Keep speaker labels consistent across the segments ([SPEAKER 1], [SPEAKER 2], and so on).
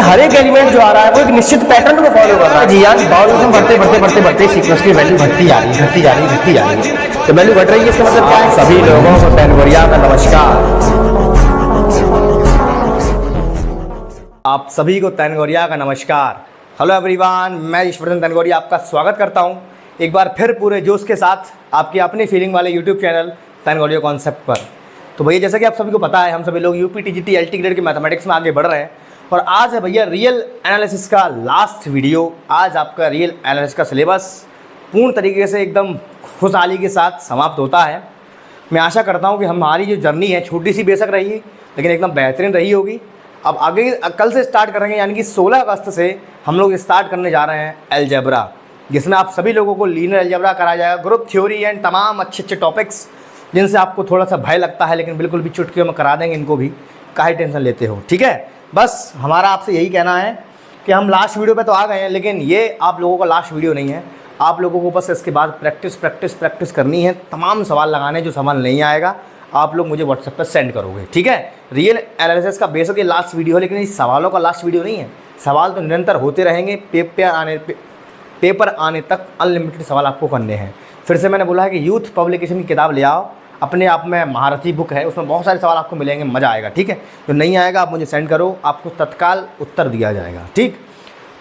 [SPEAKER 1] हर एक एलिमेंट जो आ रहा है वो एक निश्चित पैटर्न को फॉलो कर रहा है। जी यार बाउलिज्म बढ़ते सीक्वेंस की वैल्यू घटती जा रही है। तो वैल्यू बढ़ रही है, इसका मतलब क्या है? सभी लोगों को तैनवरिया का नमस्कार। आप सभी को तैनगोरिया का नमस्कार। हेलो एवरीवन, मैं ईश्वरचंद तैनगोरिया आपका स्वागत करता हूं एक बार फिर पूरे जोश के साथ आपकी अपनी फीलिंग वाले यूट्यूब चैनल तैनगोरिया कॉन्सेप्ट पर। तो भैया जैसा कि आप सभी को पता है, हम सभी लोग यूपी टीजीटी एलटी ग्रेड के मैथमेटिक्स में आगे बढ़ रहे हैं और आज है भैया रियल एनालिसिस का लास्ट वीडियो। आज आपका रियल एनालिसिस का सिलेबस पूर्ण तरीके से एकदम खुशहाली के साथ समाप्त होता है। मैं आशा करता हूँ कि हमारी जो जर्नी है छोटी सी बेशक रही लेकिन एकदम बेहतरीन रही होगी। अब आगे कल से स्टार्ट करेंगे, यानी कि 16 अगस्त से हम लोग स्टार्ट करने जा रहे हैं अलजेब्रा, जिसमें आप सभी लोगों को लीनियर अलजेब्रा कराया जाएगा, ग्रुप थ्योरी एंड तमाम अच्छे टॉपिक्स जिनसे आपको थोड़ा सा भय लगता है, लेकिन बिल्कुल भी चुटकियों में करा देंगे इनको भी, काहे टेंशन लेते हो। ठीक है, बस हमारा आपसे यही कहना है कि हम लास्ट वीडियो पे तो आ गए हैं, लेकिन ये आप लोगों का लास्ट वीडियो नहीं है। आप लोगों को बस इसके बाद प्रैक्टिस करनी है, तमाम सवाल लगाने, जो सवाल नहीं आएगा आप लोग मुझे व्हाट्सएप पर सेंड करोगे। ठीक है, रियल एनालिसिस का बेसिक ये लास्ट वीडियो है, लेकिन इस सवालों का लास्ट वीडियो नहीं है। सवाल तो निरंतर होते रहेंगे, पेपर आने तक अनलिमिटेड सवाल आपको करने हैं। फिर से मैंने बोला है कि यूथ पब्लिकेशन की किताब ले आओ, अपने आप में महारथी बुक है, उसमें बहुत सारे सवाल आपको मिलेंगे, मज़ा आएगा। ठीक है, जो नहीं आएगा आप मुझे सेंड करो, आपको तत्काल उत्तर दिया जाएगा। ठीक,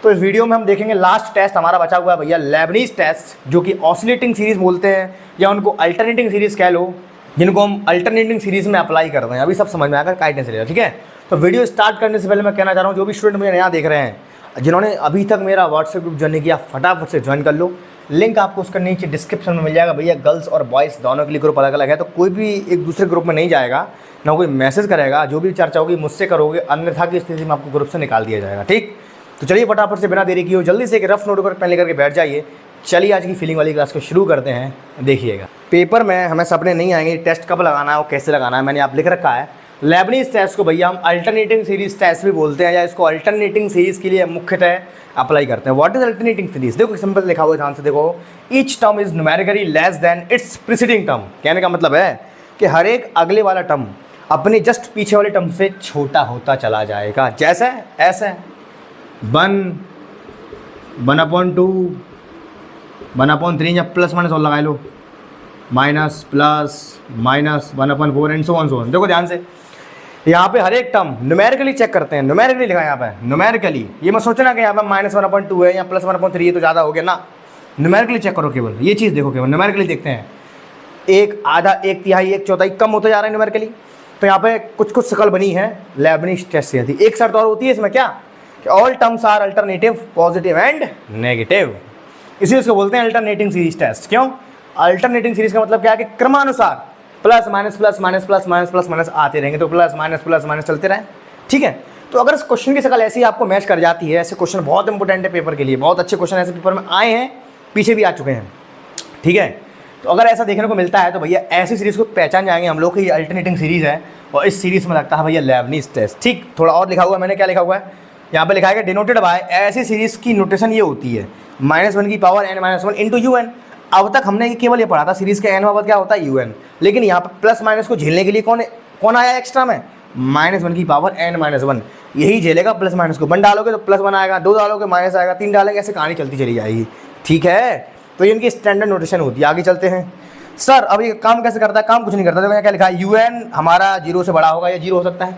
[SPEAKER 1] तो इस वीडियो में हम देखेंगे लास्ट टेस्ट हमारा बचा हुआ है भैया, लेबनीज़ टेस्ट, जो कि ऑसिलेटिंग सीरीज़ बोलते हैं या उनको अल्टरनेटिंग सीरीज़ कह लो, जिनको हम अल्टरनेटिंग सीरीज़ में अप्लाई कर रहे हैं। अभी सब समझ में आएगा, काहे टेंशन लेगा। ठीक है, तो वीडियो स्टार्ट करने से पहले मैं कहना चाह रहा हूँ, जो भी स्टूडेंट मुझे नया देख रहे हैं, जिन्होंने अभी तक मेरा व्हाट्सएप ग्रुप ज्वाइन नहीं किया, फटाफट से ज्वाइन कर लो। लिंक आपको उसका नीचे डिस्क्रिप्शन में मिल जाएगा भैया। गर्ल्स और बॉयज़ दोनों के लिए ग्रुप अलग अलग है, तो कोई भी एक दूसरे ग्रुप में नहीं जाएगा, ना कोई मैसेज करेगा। जो भी चर्चा होगी मुझसे करोगे, अन्यथा की स्थिति में आपको ग्रुप से निकाल दिया जाएगा। ठीक, तो चलिए फटाफट से बिना देरी किए जल्दी से एक रफ नोट कर पेन लेकर के बैठ जाइए। चलिए आज की फीलिंग वाली क्लास को शुरू करते हैं। देखिएगा, पेपर में हमें सपने नहीं आएंगे टेस्ट कब लगाना है और कैसे लगाना है, मैंने आप लिख रखा है। लेबनीज़ टेस्ट को भैया हम अल्टरनेटिंग सीरीज़ टेस्ट भी बोलते हैं, या इसको अल्टरनेटिंग सीरीज़ के लिए मुख्यतः अप्लाई करते हैं। What is alternating series? देखो सिंपल लिखा हुआ है, ध्यान से देखो। Each term is numerically less than it's preceding term. कहने का मतलब है कि हर एक अगले वाला टर्म अपने जस्ट पीछे वाले टर्म से छोटा होता चला जाएगा। जैसे ऐसे 1/2 1/3 या प्लस माइनस और लगा लो, minus plus minus 1/4 and so on. देखो ध्यान से, यहाँ पे हर एक टर्म न्यूमेरिकली चेक करते हैं। न्यूमेरिकली लिखा है यहाँ पे, न्यूमेरिकली। ये मत सोचना कि यहाँ पे -1/2 है या +1/3 है तो ज़्यादा हो गया ना। न्यूमेरिकली चेक करो, केवल ये चीज़ देखो, केवल न्यूमेरिकली देखते हैं। एक आधा, एक तिहाई, एक चौथाई कम होते जा रहे हैं न्यूमेरिकली। तो यहाँ पे कुछ शकल बनी है लेबनीज़ टेस्ट से थी। एक शर्त और होती है इसमें, क्या कि all terms are alternative, positive and negative. इसी उसको बोलते हैं अल्टरनेटिंग सीरीज टेस्ट। क्यों? अल्टरनेटिंग सीरीज का मतलब क्या है कि क्रमानुसार प्लस माइनस आते रहेंगे, तो प्लस माइनस चलते रहे। ठीक है, तो अगर इस क्वेश्चन की शकल ऐसी आपको मैच कर जाती है, ऐसे क्वेश्चन बहुत इंपॉर्टेंट है पेपर के लिए, बहुत अच्छे क्वेश्चन ऐसे पेपर में आए हैं, पीछे भी आ चुके हैं। ठीक है, तो अगर ऐसा देखने को मिलता है तो भैया ऐसी सीरीज़ को पहचान जाएंगे हम लोग कि ये अल्टरनेटिंग सीरीज़ है, और इस सीरीज़ में लगता है भैया लेबनीज़ टेस्ट। ठीक, थोड़ा और लिखा हुआ है मैंने, क्या लिखा हुआ है यहाँ पे? लिखा है कि डिनोटेड बाय, ऐसी सीरीज़ की नोटेशन ये होती है -1 की पावर n-1 इंटू UN। अब तक हमने केवल ये पढ़ा था सीरीज़ का n बाबत क्या होता है UN, लेकिन यहाँ पर प्लस माइनस को झेलने के लिए कौन आया एक्स्ट्रा में? -1 की पावर n-1, यही झेलेगा प्लस माइनस को। 1 डालोगे तो +1 आएगा, 2 डालोगे माइनस आएगा, 3 डालेंगे, ऐसे कहानी चलती चली जाएगी। ठीक है, तो ये इनकी स्टैंडर्ड नोटेशन होती है। आगे चलते हैं। सर अब ये काम कैसे करता है? काम कुछ नहीं करता। देखो यहाँ क्या लिखा है, UN हमारा 0 से बड़ा होगा या 0 हो सकता है।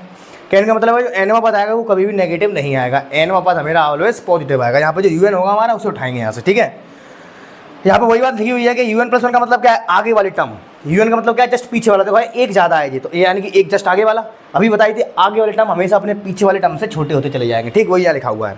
[SPEAKER 1] कहने का मतलब है जो n पद आएगा वो कभी भी नेगेटिव नहीं आएगा, n पद हमेरा ऑलवेज पॉजिटिव आएगा। यहाँ पे जो UN होगा हमारा, उसे उठाएंगे यहाँ से। ठीक है, यहाँ पे वही बात लिखी हुई है कि UN+1 का मतलब क्या है? आगे वाली टर्म। UN का मतलब क्या है? जस्ट पीछे वाला। देखो भाई एक ज़्यादा है जी, तो यानी कि एक जस्ट आगे वाला। अभी बताई थी आगे वाले टर्म हमेशा अपने पीछे वाले टर्म से छोटे होते चले जाएंगे। ठीक, वही यहाँ लिखा हुआ है।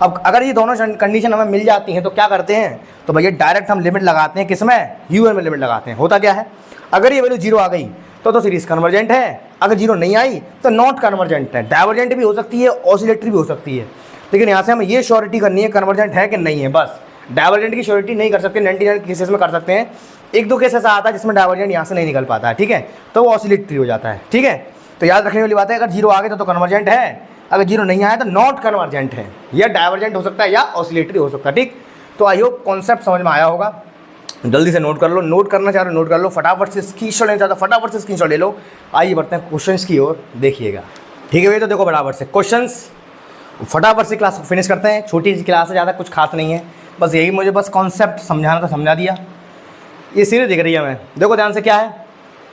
[SPEAKER 1] अब अगर ये दोनों कंडीशन हमें मिल जाती हैं तो क्या करते हैं? तो भैया डायरेक्ट हम लिमिट लगाते हैं, किसमें? UN में लिमिट लगाते हैं। होता क्या है, अगर ये वैल्यू 0 आ गई तो सीरीज कन्वर्जेंट है, अगर 0 नहीं आई तो नॉट कन्वर्जेंट है। डाइवर्जेंट भी हो सकती है, ऑसिलेटरी भी हो सकती है, लेकिन यहाँ से हमें ये श्योरिटी करनी है कन्वर्जेंट है कि नहीं है। बस डाइवर्जेंट की श्योरिटी नहीं कर सकते, 99 केसेस में कर सकते हैं। 1-2 केस ऐसा आता है जिसमें डाइवर्जेंट यहाँ से नहीं निकल पाता है। ठीक है, तो वो ऑसिलेटरी हो जाता है। ठीक है, तो याद रखने वाली बात है, अगर 0 आ गया तो कन्वर्जेंट है, अगर 0 नहीं आया तो नॉट कन्वर्जेंट है, या डाइवर्जेंट हो सकता है या ऑसिलेटरी हो सकता है। ठीक, तो आई होप कॉन्सेप्ट समझ में आया होगा। जल्दी से नोट कर लो, नोट करना चाह रहे हो नोट कर लो, फटाफट से स्क्रीनशॉट लेना चाहते हो फटाफट से स्क्रीनशॉट ले लो। आइए बढ़ते हैं क्वेश्चंस की ओर, देखिएगा। ठीक है भैया, तो देखो फटाफट से क्वेश्चंस फटाफट से क्लास को फिनिश करते हैं, छोटी सी क्लास है, ज़्यादा कुछ खास नहीं है, बस यही मुझे बस कॉन्सेप्ट समझाना था, समझा दिया। ये सीरीज दिख रही है हमें, देखो ध्यान से क्या है,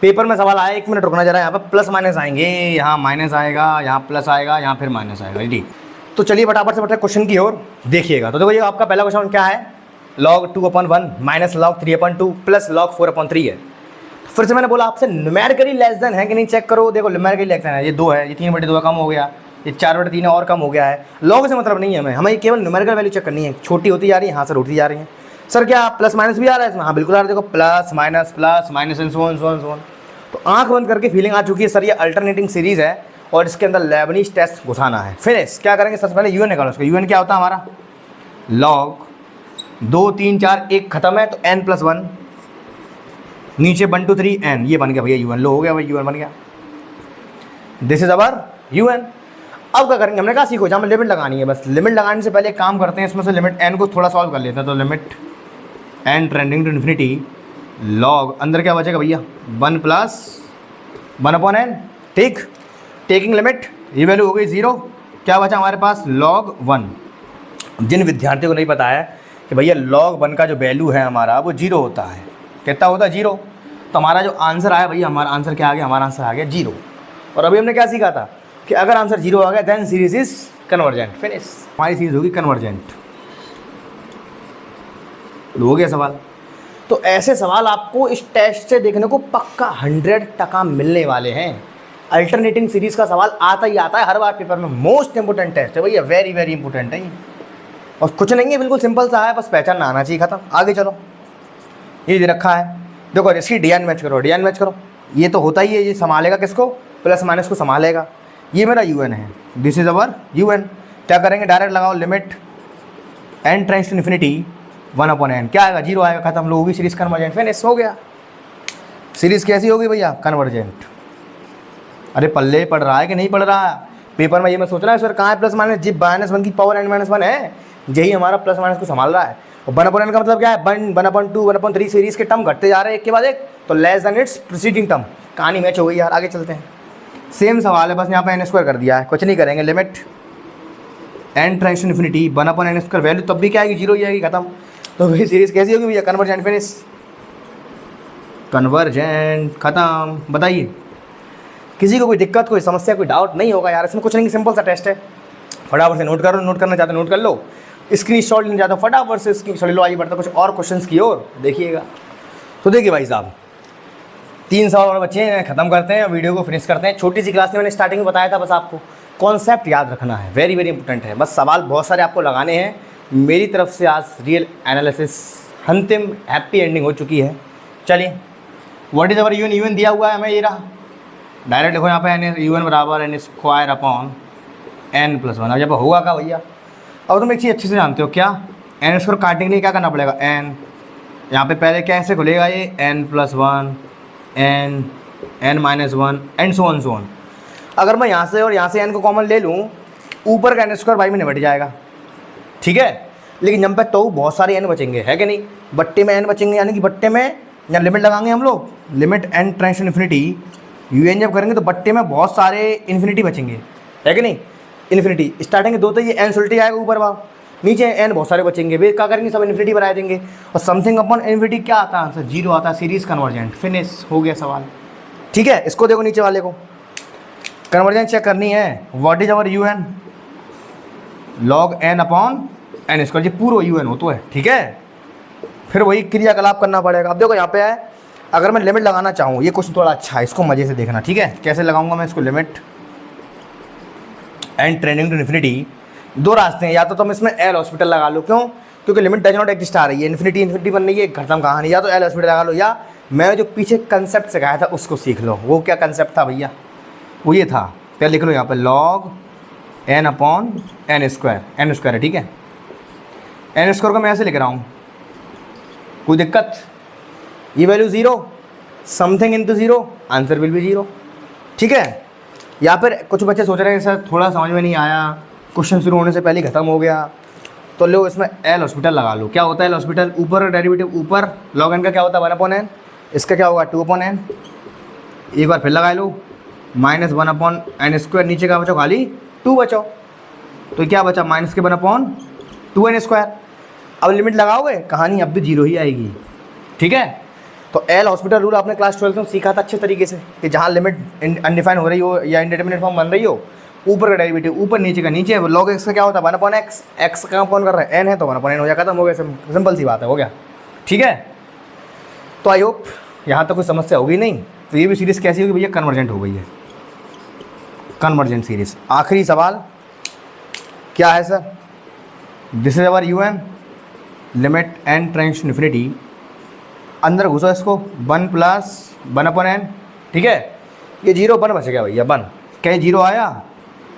[SPEAKER 1] पेपर में सवाल आया, 1 मिनट रुकना जरा, यहाँ पर प्लस माइनस आएंगे, यहाँ माइनस आएगा, यहाँ प्लस आएगा, यहाँ फिर माइनस आएगा, ठीक। तो चलिए फटाफट से क्वेश्चन की ओर देखिएगा। तो देखो ये आपका पहला क्वेश्चन क्या है, log 2/1 minus log 3/2 plus log 4/3 है। फिर से मैंने बोला आपसे न्यूमेरिकली लेस देन है कि नहीं चेक करो, देखो न्यूमेरिकली लेस देन है, ये 2 है, ये 3/2 कम हो गया, ये 4/3 और कम हो गया है। लॉग से मतलब नहीं है हमें केवल न्यूमेरिकल वैल्यू चेक करनी है, छोटी होती जा रही है, यहाँ से उठती जा रही है। सर क्या प्लस माइनस भी आ रहा है इसमें? हाँ बिल्कुल आ रहा है, देखो plus minus and so on. तो आंख बंद करके फीलिंग आ चुकी है सर ये अल्टरनेटिंग सीरीज़ है और इसके अंदर लेबनीज टेस्ट घुसाना है। फिनिश क्या करेंगे, सबसे पहले यूएन निकालो उसका। यूएन क्या होता है हमारा, लॉग 2 3 4 1 खत्म है तो n+1, नीचे 1 2 3 n, ये बन गया भैया यूएन। लो हो गया भाई, यूएन बन गया, दिस इज अवर यूएन। अब क्या करेंगे, हमने कहा सीखो, जहाँ लिमिट लगानी है, बस लिमिट लगाने से पहले एक काम करते हैं, इसमें से लिमिट n को थोड़ा सॉल्व कर लेते हैं। तो limit n tending to infinity log, अंदर क्या बचेगा भैया, 1 + 1/n, ठीक। टेकिंग लिमिट, ये वैल्यू हो गई 0, क्या बचा हमारे पास, log 1। जिन विद्यार्थियों को नहीं पता है कि भैया log 1 का जो वैल्यू है हमारा वो 0 होता है, कितना होता है 0, तो हमारा जो आंसर आया भैया, हमारा आंसर क्या आ गया, हमारा आंसर आ गया 0। और अभी हमने क्या सीखा था कि अगर आंसर 0 आ गया then series is convergent. Finish, हमारी सीरीज होगी कन्वर्जेंट। हो गया सवाल। तो ऐसे सवाल आपको इस टेस्ट से देखने को पक्का 100% मिलने वाले हैं। अल्टरनेटिंग सीरीज का सवाल आता ही आता है हर बार पेपर में, मोस्ट इंपोर्टेंट टेस्ट है भैया, वेरी वेरी इंपोर्टेंट है ये। और कुछ नहीं है, बिल्कुल सिंपल सा है, बस पहचानना आना चाहिए, खत्म। आगे चलो, ये दे रखा है, देखो इसकी डियान मैच करो, डियान मैच करो, ये तो होता ही है, ये संभालेगा किसको, प्लस माइनस को संभालेगा। ये मेरा यूएन है, दिस इज अवर यूएन। क्या करेंगे, डायरेक्ट लगाओ limit n tends to infinity 1/n, क्या आएगा 0 आएगा, खत्म। लोग होगी सीरीज कन्वर्जेंट, फिनिश हो गया। सीरीज कैसी होगी भैया, कन्वर्जेंट। अरे पल्ले पढ़ रहा है कि नहीं पढ़ रहा है, पेपर में ये मैं सोच रहा है सर कहाँ है प्लस माइनस, जी -1 की पावर n-1 है, यही हमारा प्लस माइनस को संभाल रहा है। और 1/n का मतलब क्या है, 1/2 1/3 सीरीज के टर्म घटते जा रहे हैं एक के बाद एक, तो less than it's preceding term. कहानी मैच हो गई यार, आगे चलते हैं। सेम सवाल है, बस यहाँ पे n² कर दिया है, कुछ नहीं करेंगे। Limit n tends to infinity 1/n², value तब भी क्या आएगी, 0 ही आएगी, खत्म। तो भाई सीरीज कैसी होगी भैया, कन्वर्जेंट। फिनिश, कन्वर्जेंट, खत्म। बताइए किसी को कोई दिक्कत, कोई समस्या, कोई डाउट नहीं होगा यार, इसमें कुछ नहीं, सिंपल सा टेस्ट है। फटाफट से नोट करो, नोट करना चाहते नोट कर लो, स्क्रीनशॉट लेना चाहते हो फटाफट से स्क्रीनशॉट ले लो। आइए बढ़ता कुछ और क्वेश्चंस की ओर, देखिएगा। तो देखिए भाई साहब, 3 सवाल और बच्चे हैं, खत्म करते हैं, वीडियो को फिनिश करते हैं। छोटी सी क्लास में मैंने स्टार्टिंग में बताया था, बस आपको कॉन्सेप्ट याद रखना है, वेरी वेरी इंपॉर्टेंट है। बस सवाल बहुत सारे आपको लगाने हैं। मेरी तरफ से आज रियल एनालिसिस अंतिम हैप्पी एंडिंग हो चुकी है। चलिए, what is our UN, UN दिया हुआ है हमें, ये रहा, डायरेक्ट देखो यहाँ पे n यूएन बराबर n²/n+1। अब जब होगा क्या भैया, अब तुम एक चीज़ अच्छे से जानते हो, क्या n² काटने के लिए क्या करना पड़ेगा, n, यहाँ पे पहले कैसे खुलेगा ये, n+1 n-1 and so on. अगर मैं यहाँ से और यहाँ से n को कॉमन ले लूँ, ऊपर का n² भाई में निपट जाएगा, ठीक है। लेकिन जब पे तो बहुत सारे n बचेंगे, है कि नहीं, बट्टे में n बचेंगे, यानी कि बट्टे में यहाँ लिमिट लगाएंगे हम लोग, limit n tends to infinity, u n जब करेंगे तो बट्टे में बहुत सारे इन्फिनिटी बचेंगे, है कि नहीं। इन्फिनिटी स्टार्टिंग दो, तो ये n उल्टी आएगा ऊपर वाव, नीचे n बहुत सारे बचेंगे, वे क्या करेंगे, सब इन्फिनिटी बनाए देंगे। और समथिंग अपॉन इन्फिनिटी क्या आता है आंसर, 0 आता है, सीरीज कन्वर्जेंट। फिनिश, हो गया सवाल, ठीक है। इसको देखो नीचे वाले को, कन्वर्जेंट चेक करनी है। What is our UN, log n/n², ये पूरा यूएन हो तो है, ठीक है। फिर वही क्रियाकलाप करना पड़ेगा। अब देखो यहाँ पे है, अगर मैं लिमिट लगाना चाहूँ, ये क्वेश्चन थोड़ा अच्छा है, इसको मज़े से देखना, ठीक है। कैसे लगाऊंगा मैं इसको, limit n tending to infinity, 2 रास्ते हैं, या तो तुम इसमें एल हॉस्पिटल लगा लो, क्यों, क्योंकि लिमिट डज नॉट एग्जिस्ट आ रही है, इन्फिनिटी बन रही है, खत्म कहानी। या तो एल हॉस्पिटल लगा लो, या मैं जो पीछे कंसेप्ट सिखाया था उसको सीख लो। वो क्या कंसेप्ट था भैया, वो ये था, क्या लिख लो यहाँ पर, log n/n², है, ठीक है। n² को मैं ऐसे लिख रहा हूँ, कोई दिक्कत, ये value 0, something into 0, answer will be 0, ठीक है। या फिर कुछ बच्चे सोच रहे हैं सर थोड़ा समझ में नहीं आया, क्वेश्चन शुरू होने से पहले ख़त्म हो गया, तो लो इसमें एल हॉस्पिटल लगा लो। क्या होता है एल हॉस्पिटल, ऊपर डेरिवेटिव ऊपर, log n का क्या होता है 1/n, इसका क्या होगा 2/n, एक बार फिर लगा लो, -1/n², नीचे का बचो खाली 2 बचो, तो क्या बचा माइनस के 1/2n²। अब लिमिट लगाओगे कहानी अब भी 0 ही आएगी, ठीक है। तो एल हॉस्पिटल रूल आपने क्लास 12 में सीखा था अच्छे तरीके से कि जहाँ लिमिट अनडिफाइन हो रही हो या इंडिटरमिनेट फॉर्म बन रही हो, ऊपर का डेरिवेटिव ऊपर, नीचे का नीचे। लॉग एक्स का क्या होता है 1/x, एक्स का कौन कर रहा है n है तो 1/n हो जाए, खत्म हो गया, सिंपल सी बात है, हो गया, ठीक है। तो आई होप यहाँ तक कोई समस्या होगी नहीं। तो ये भी सीरीज़ कैसी होगी भैया, कन्वर्जेंट हो गई है, कन्वर्जेंट सीरीज़। आखिरी सवाल क्या है sir, this is our u m, limit n tends to infinity, अंदर घुसो इसको 1 + 1/n, ठीक है। ये 0 1 बच गया भैया, 1 क्या 0 आया,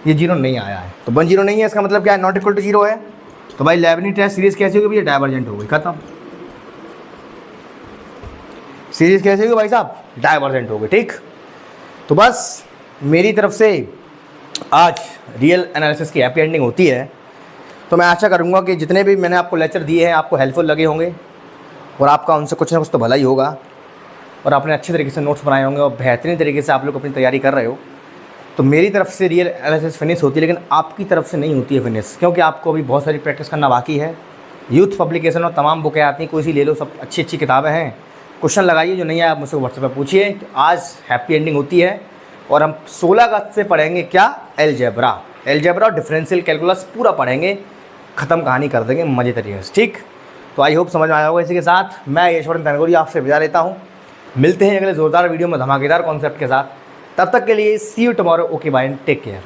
[SPEAKER 1] ये 0 नहीं आया है, तो 1 0 नहीं है, इसका मतलब क्या है, नॉट इक्वल टू 0 है। तो भाई लेबनिज़ टेस्ट सीरीज़ कैसी होगी भैया, डाइवर्जेंट हो गई, खत्म। सीरीज़ कैसी होगी भाई साहब, डाइवर्जेंट हो गई, ठीक। तो बस मेरी तरफ से आज रियल एनालिसिस की हैप्पी एंडिंग होती है। तो मैं आशा करूँगा कि जितने भी मैंने आपको लेक्चर दिए हैं आपको हेल्पफुल लगे होंगे और आपका उनसे कुछ ना कुछ तो भला ही होगा, और आपने अच्छे तरीके से नोट्स बनाए होंगे और बेहतरीन तरीके से आप लोग अपनी तैयारी कर रहे हो। तो मेरी तरफ से रियल एनालिसिस फिनिश होती है, लेकिन आपकी तरफ से नहीं होती है फिनिश, क्योंकि आपको अभी बहुत सारी प्रैक्टिस करना बाकी है। यूथ पब्लिकेशन और तमाम बुकें आती हैं, कोई सी ले लो, सब अच्छी अच्छी किताबें हैं। क्वेश्चन लगाइए, जो नहीं है आप मुझसे व्हाट्सएप पर पूछिए। तो आज हैप्पी एंडिंग होती है और हम 16 अगस्त से पढ़ेंगे क्या, एलजेब्रा और डिफरेंशियल कैलकुलस पूरा पढ़ेंगे, ख़त्म कहानी कर देंगे मजे तरीके से, ठीक। तो आई होप समझ में आया होगा। इसी के साथ मैं यशवंत तनगोरी आपसे विदा लेता हूँ। मिलते हैं अगले ज़ोरदार वीडियो में धमाकेदार कॉन्सेप्ट के साथ। तब तक के लिए see you tomorrow, okay bye, take care.